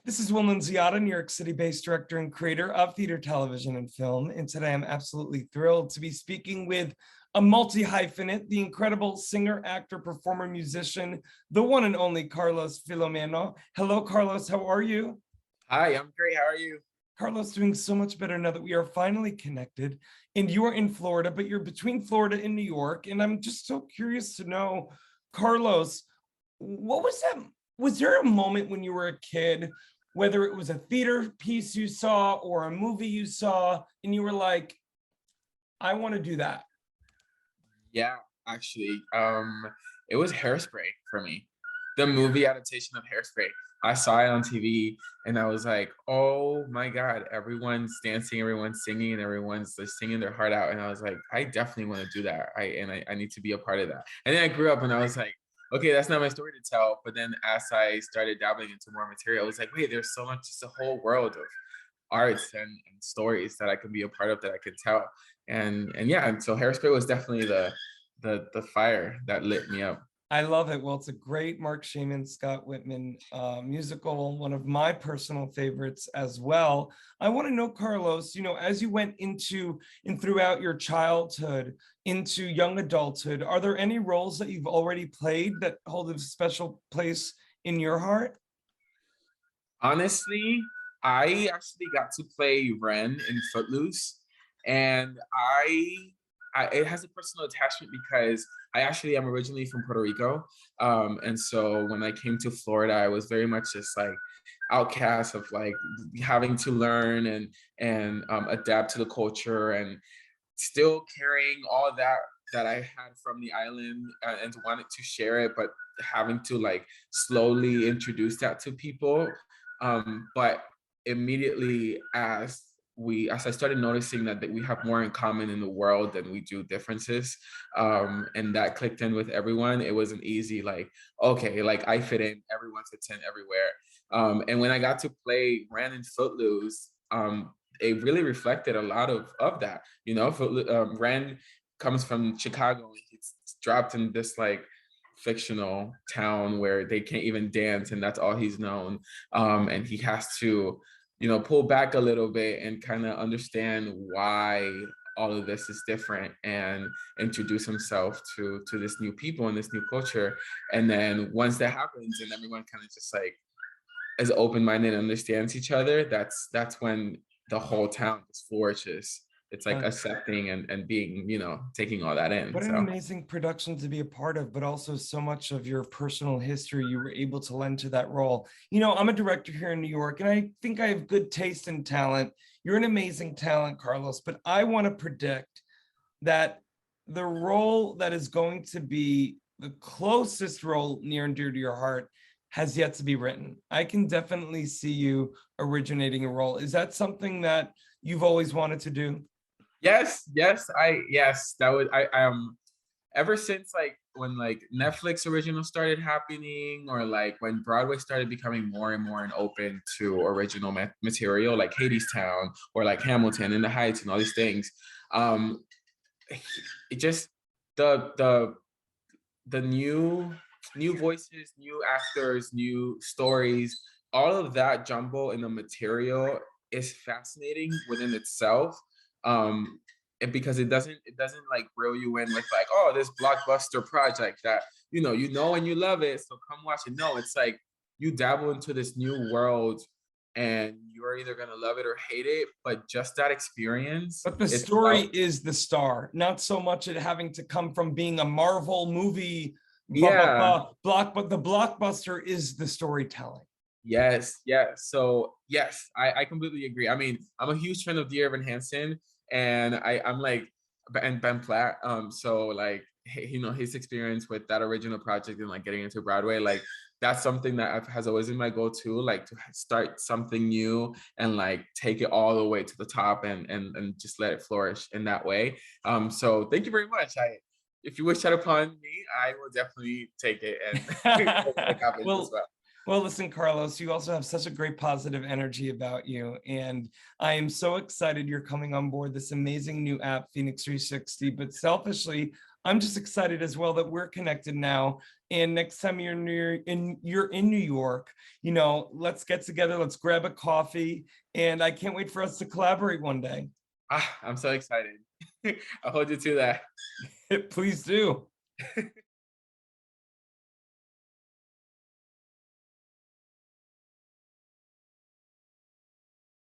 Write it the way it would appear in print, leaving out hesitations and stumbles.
This is Will Nunziata, New York City-based director and creator of theater, television, and film. And today I'm absolutely thrilled to be speaking with a multi-hyphenate, the incredible singer, actor, performer, musician, the one and only Carlos Filomeno. Hello, Carlos. How are you? Hi, I'm great. How are you? Carlos, doing so much better now that we are finally connected. And you are in Florida, but you're between Florida and New York. And I'm just so curious to know, Carlos, what was that? Was there a moment when you were a kid, whether it was a theater piece you saw or a movie you saw, and you were like, I want to do that? Yeah, actually, it was Hairspray for me. The movie adaptation of Hairspray. I saw it on TV and I was like, oh my God, everyone's dancing, everyone's singing, and everyone's just singing their heart out. And I was like, I definitely want to do that. I need to be a part of that. And then I grew up and I was like, okay, that's not my story to tell. But then as I started dabbling into more material, I was like, wait, there's so much, just a whole world of arts and stories that I can be a part of that I could tell. And yeah, and so Hairspray was definitely the fire that lit me up. I love it. Well, it's a great Mark Shaman, Scott Whitman musical, one of my personal favorites as well. I want to know, Carlos, as you went into and throughout your childhood into young adulthood, are there any roles that you've already played that hold a special place in your heart? Honestly, I actually got to play Ren in Footloose, and I it has a personal attachment because I actually am originally from Puerto Rico, and so when I came to Florida, I was very much just like outcast of like having to learn and adapt to the culture and still carrying all that I had from the island and wanted to share it, but having to like slowly introduce that to people. But immediately as I started noticing that we have more in common in the world than we do differences, and that clicked in with everyone. It wasn't easy, like, okay, like I fit in, everyone fits in everywhere. And when I got to play Ran and Footloose, it really reflected a lot of that. Ran comes from Chicago, and he's dropped in this like fictional town where they can't even dance and that's all he's known, and he has to pull back a little bit and kind of understand why all of this is different and introduce himself to this new people and this new culture. And then once that happens and everyone kind of just like is open-minded and understands each other, that's when the whole town just flourishes. It's like Uh, accepting and being, taking all that in. What an So amazing production to be a part of, but also so much of your personal history you were able to lend to that role. I'm a director here in New York, and I think I have good taste and talent. You're an amazing talent, Carlos, but I want to predict that the role that is going to be the closest role near and dear to your heart has yet to be written. I can definitely see you originating a role. Is that something that you've always wanted to do? yes, that would I ever since like when like Netflix original started happening, or like when Broadway started becoming more and more and open to original material like Hadestown or like Hamilton and the Heights and all these things. um it just the the new voices, new actors, new stories, all of that jumble in the material is fascinating within itself. Um, and because it doesn't like reel you in with like, oh, this blockbuster project that and you love it, so come watch it. No, it's like you dabble into this new world and you're either gonna love it or hate it, but just that experience But the story itself. is the star, not so much it having to come from being a Marvel movie, Yeah. but the blockbuster is the storytelling. Yes. So yes, I completely agree. I mean, I'm a huge fan of Dear Evan Hansen, and I'm like, and Ben Platt. So like, his experience with that original project and like getting into Broadway, like that's something that has always been my go-to, like to start something new and like take it all the way to the top and just let it flourish in that way. So thank you very much. If you wish that upon me, I will definitely take it and make it happen as well, well. well, listen, Carlos, you also have such a great positive energy about you. And I am so excited you're coming on board this amazing new app, FENIX360. But selfishly, I'm just excited as well that we're connected now And next time you're in New York, you know, let's get together, let's grab a coffee, and I can't wait for us to collaborate one day. I'm so excited. I'll hold you to that. Please do.